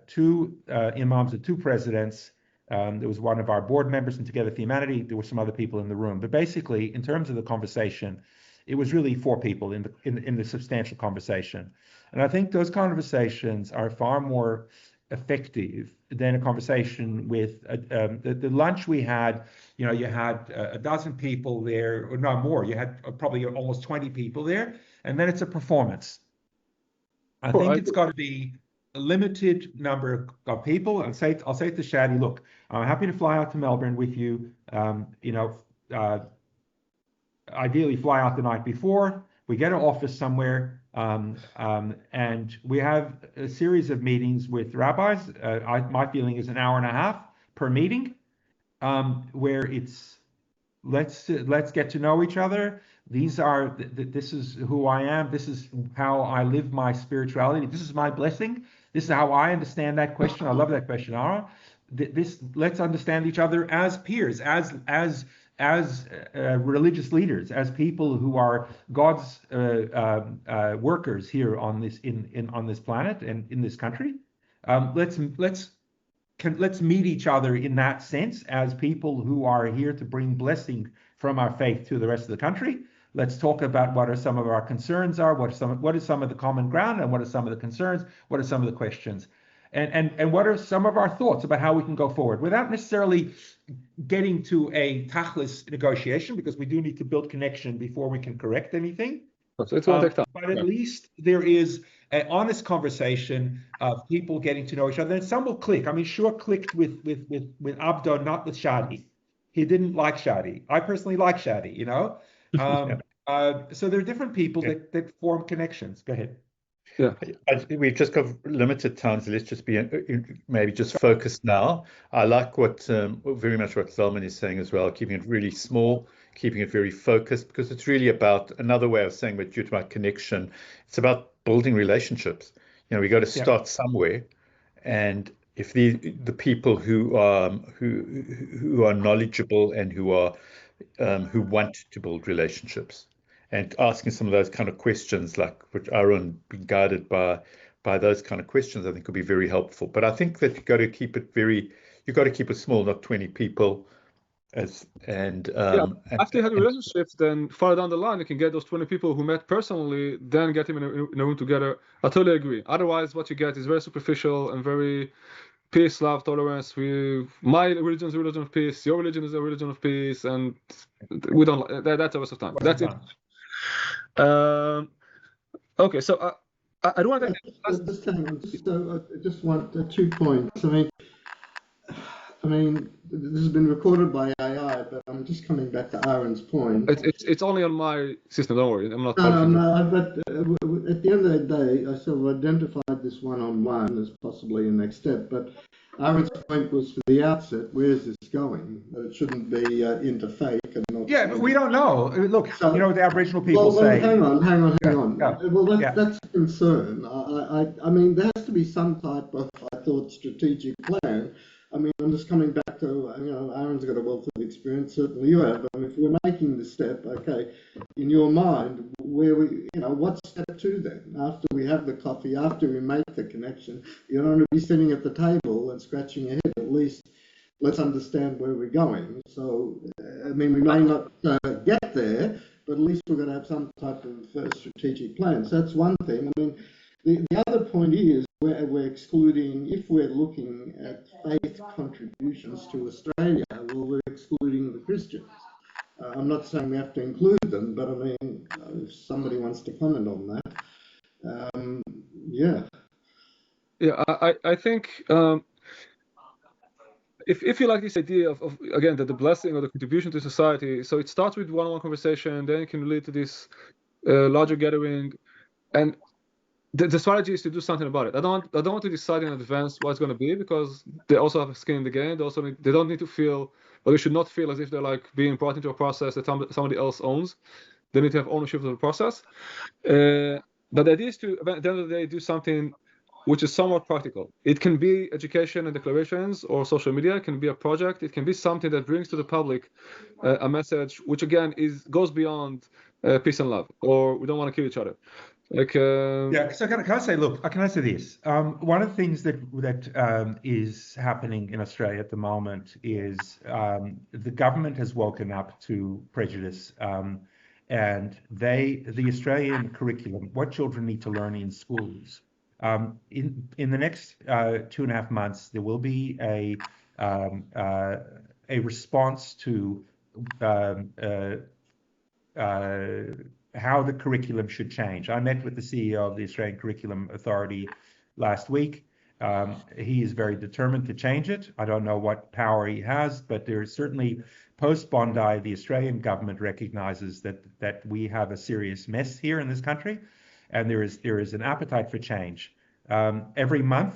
two imams and two presidents, there was one of our board members in Together for Humanity, there were some other people in the room, but basically, in terms of the conversation, it was really four people in the substantial conversation. And I think those conversations are far more effective than a conversation with the lunch we had. You know, you had a dozen people there, or no more. You had probably almost 20 people there, and then it's a performance. I think it's got to be a limited number of people. I'll say to Shadi, look, I'm happy to fly out to Melbourne with you. Ideally fly out the night before. We get an office somewhere, and we have a series of meetings with rabbis. My feeling is an hour and a half per meeting, where it's let's get to know each other. This is who I am. This is how I live my spirituality. This is my blessing. This is how I understand that question. I love that question, Ara. Let's understand each other as peers, as religious leaders, as people who are God's workers here on this planet and in this country. Let's meet each other in that sense as people who are here to bring blessing from our faith to the rest of the country. Let's talk about what are some of our concerns are, what is some of the common ground, and what are some of the concerns, what are some of the questions, and what are some of our thoughts about how we can go forward without necessarily getting to a tachlis negotiation, because we do need to build connection before we can correct anything. So it's going to take time. But at least there is an honest conversation of people getting to know each other, and some will click. I mean, Shua clicked with Abdo, not with Shadi. He didn't like Shadi. I personally like Shadi, you know. So there are different people that form connections. Go ahead. Yeah, we've just got limited time, so let's just be maybe just focused now. I like very much what Zalman is saying as well, keeping it really small, keeping it very focused, because it's really about another way of saying what you're about connection. It's about building relationships. You know, we got to start somewhere, and if the people who are knowledgeable and who want to build relationships, and asking some of those kind of questions, like which Aaron being guided by those kind of questions, I think would be very helpful. But I think that you've got to keep it small, not 20 people. After you have a relationship, then far down the line, you can get those 20 people who met personally, then get them in a room together. I totally agree. Otherwise, what you get is very superficial and very peace, love, tolerance. My religion is a religion of peace. Your religion is a religion of peace, and we don't. That's a waste of time. That's it. Okay, so I don't want to. I just want 2 points. I mean, this has been recorded by AI, but I'm just coming back to Aaron's point. It's only on my system. Don't worry, I'm not. No, but at the end of the day, I sort of identified this one-on-one as possibly a next step. But Aaron's point was for the outset: where's this going? That it shouldn't be interfaith and not. Yeah, but we don't know. Look, you know what the Aboriginal people say. Hang on. Yeah. Well, that's a concern. I mean, there has to be some type of, I thought, strategic plan. I mean, I'm just coming back to, Aaron's got a wealth of experience, certainly you have. I mean, if we're making the step, okay, in your mind, what's step 2 then? After we have the coffee, after we make the connection, you don't want to be sitting at the table and scratching your head. At least let's understand where we're going. So, I mean, we may not get there, but at least we're going to have some type of strategic plan. So that's one thing. I mean, the other point is we're excluding, if we're looking at faith contributions to Australia, well, we're excluding the Christians. I'm not saying we have to include them, but I mean, if somebody wants to comment on that, Yeah, I think if you like this idea of again that the blessing or the contribution to society, so it starts with one-on-one conversation, then it can lead to this larger gathering, and the strategy is to do something about it. I don't want to decide in advance what it's going to be, because they also have a skin in the game. They don't need to feel, or they should not feel as if they're like being brought into a process that somebody else owns. They need to have ownership of the process. But the idea is to, at the end of the day, do something which is somewhat practical. It can be education and declarations or social media. It can be a project. It can be something that brings to the public a message, which again goes beyond peace and love, or we don't want to kill each other. Like yeah. So can I say, look, can I say this? One of the things that is happening in Australia at the moment is the government has woken up to prejudice, and the Australian curriculum, what children need to learn in schools. In the next 2.5 months, there will be a response to how the curriculum should change. I met with the CEO of the Australian Curriculum Authority last week. He is very determined to change it. I don't know what power he has, but there is certainly, post-Bondi, the Australian government recognizes that we have a serious mess here in this country, and there is an appetite for change. Every month,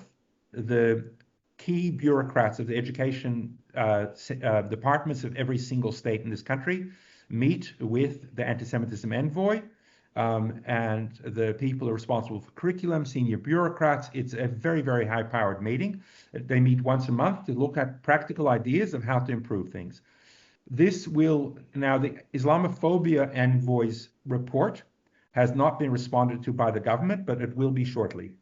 the key bureaucrats of the education departments of every single state in this country meet with the anti-Semitism envoy and the people who are responsible for curriculum, senior bureaucrats. It's a very, very high-powered meeting. They meet once a month to look at practical ideas of how to improve things. This will, now the Islamophobia envoy's report has not been responded to by the government, but it will be shortly.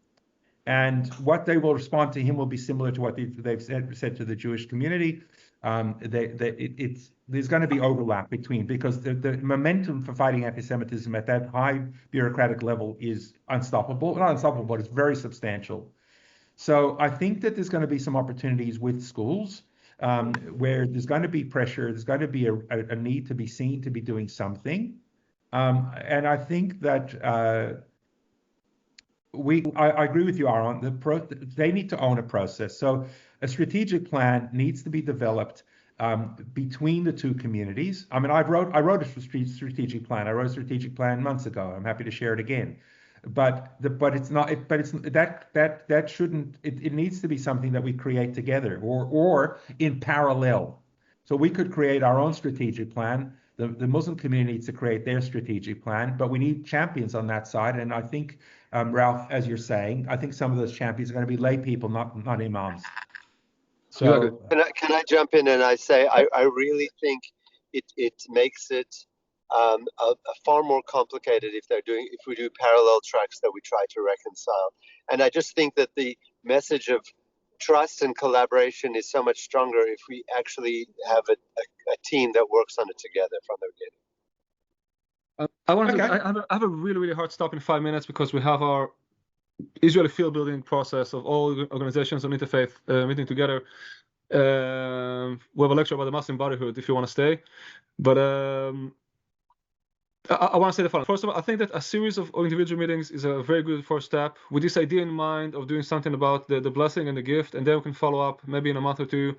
And what they will respond to him will be similar to what they've said to the Jewish community. There's going to be overlap between, because the momentum for fighting anti-Semitism at that high bureaucratic level is unstoppable. Not unstoppable, but it's very substantial. So I think that there's going to be some opportunities with schools where there's going to be pressure. There's going to be a need to be seen to be doing something. And I think that I agree with you, Aaron. They need to own a process. So a strategic plan needs to be developed between the two communities. I mean, I wrote a strategic plan. I wrote a strategic plan months ago. I'm happy to share it again. But it's not. That shouldn't. It needs to be something that we create together or in parallel. So we could create our own strategic plan. The Muslim community needs to create their strategic plan, but we need champions on that side. And I think, Ralph, as you're saying, I think some of those champions are going to be lay people, not imams. So can I jump in and I say I really think it makes it a far more complicated if we do parallel tracks that we try to reconcile. And I just think that the message of trust and collaboration is so much stronger if we actually have a team that works on it together from the beginning. I have a really, really hard stop in 5 minutes, because we have our Israeli field building process of all organizations on interfaith meeting together. We have a lecture about the Muslim Brotherhood if you want to stay. But I want to say the following. First of all, I think that a series of individual meetings is a very good first step, with this idea in mind of doing something about the blessing and the gift, and then we can follow up maybe in a month or two.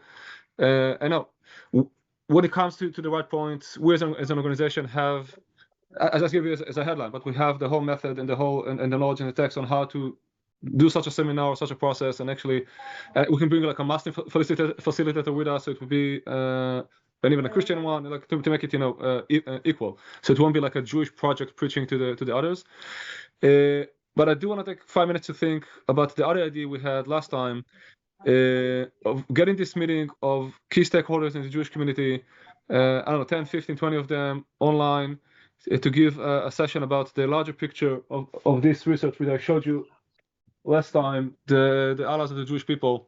And now, when it comes to the right points, we as an organization have, I just give you as a headline, but we have the whole method and the knowledge and the text on how to do such a seminar or such a process, and actually we can bring like a Muslim facilitator with us, so it would be and even a Christian one, like to make it equal, so it won't be like a Jewish project preaching to the others. But I do want to take 5 minutes to think about the other idea we had last time of getting this meeting of key stakeholders in the Jewish community, I don't know, 10, 15, 20 of them online, to give a session about the larger picture of this research which I showed you last time, the allies of the Jewish people,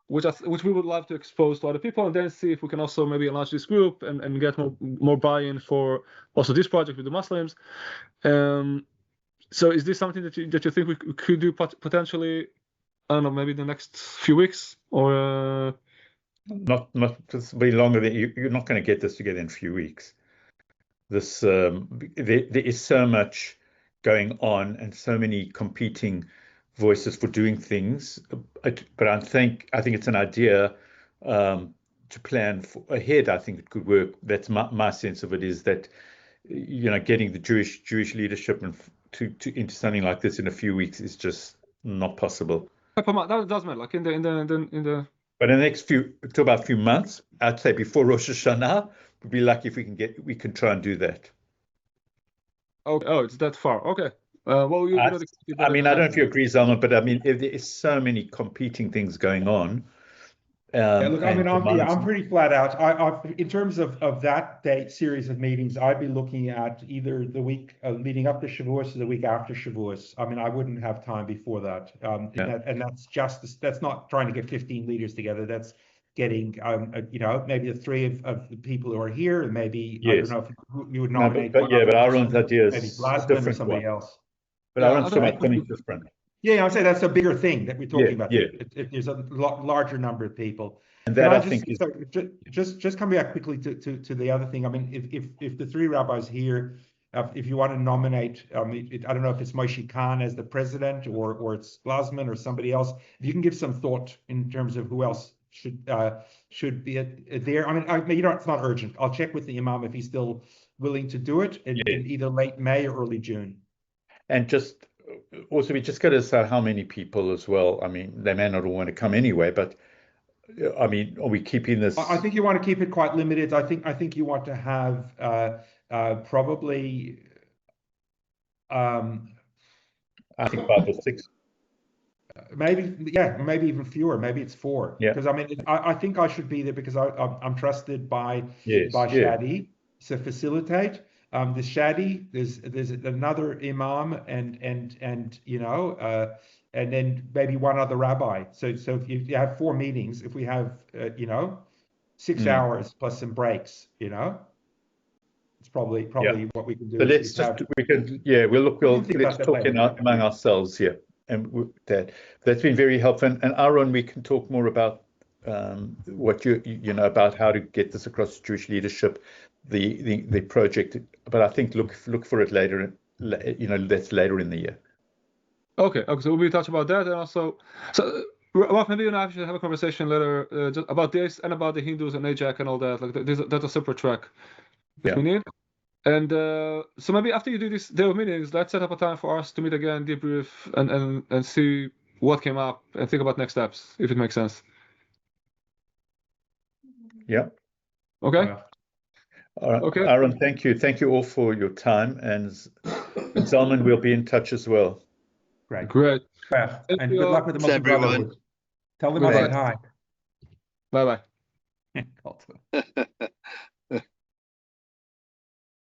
which we would love to expose to other people, and then see if we can also maybe enlarge this group and get more buy-in for also this project with the Muslims. So is this something that you think we could do potentially, I don't know, maybe the next few weeks, or not just be longer than you're not going to get this together in a few weeks. This there is so much going on and so many competing voices for doing things. But I think it's an idea to plan ahead. I think it could work. That's my sense of it, is that getting the Jewish leadership to into something like this in a few weeks is just not possible. That does matter. Like in the. But in the next few months, I'd say before Rosh Hashanah, we'd be lucky if we can try and do that. Oh, it's that far. Okay. Well, I don't know if you agree, Zalman, but I mean, if there is so many competing things going on. Look, I mean, I'm pretty flat out. I in terms of that series of meetings, I'd be looking at either the week leading up to Shavuos or the week after Shavuos. I mean, I wouldn't have time before that. And that's not trying to get 15 leaders together. That's getting, maybe the three of the people who are here, and maybe, yes. I don't know if you would nominate. But Aaron's idea is maybe Blasman or somebody else. But Aaron's talking about something different. Yeah, I'd say that's a bigger thing that we're talking about. Yeah. There's a larger number of people. And that I think is just coming back quickly to the other thing. I mean, if the three rabbis here, if you want to nominate, I don't know if it's Moshe Khan as the president or it's Blasman or somebody else. If you can give some thought in terms of who else should be there. I mean, it's not urgent. I'll check with the imam if he's still willing to do it in either late May or early June. And we just got to decide how many people as well. I mean, they may not all want to come anyway, but I mean, are we keeping this? I think you want to keep it quite limited. I think you want to have probably. I think 5 or 6. Maybe even fewer. Maybe it's 4. Yeah. Because I mean, I think I should be there because I'm trusted by Shadi to facilitate. The Shadi, there's another imam and then maybe one other rabbi. So if you have 4 meetings, if we have 6 hours plus some breaks, it's probably what we can do. But let's talk among ourselves here, and that's been very helpful. And Aaron, we can talk more about what you know about how to get this across to Jewish leadership, the project. But I think look for it later. That's later in the year. Okay. So we'll be in touch about that, and also, Ralph, maybe you and I should have a conversation later just about this and about the Hindus and Ajax and all that. Like that's a separate track that we need. And so maybe after you do this day of meetings, let's set up a time for us to meet again, debrief, and see what came up and think about next steps, if it makes sense. Yeah. Okay. All right. Okay. Aaron, thank you all for your time, and Zalman, we'll be in touch as well. Great. And good luck with the Muslim Brotherhood. Tell them I said hi. Bye.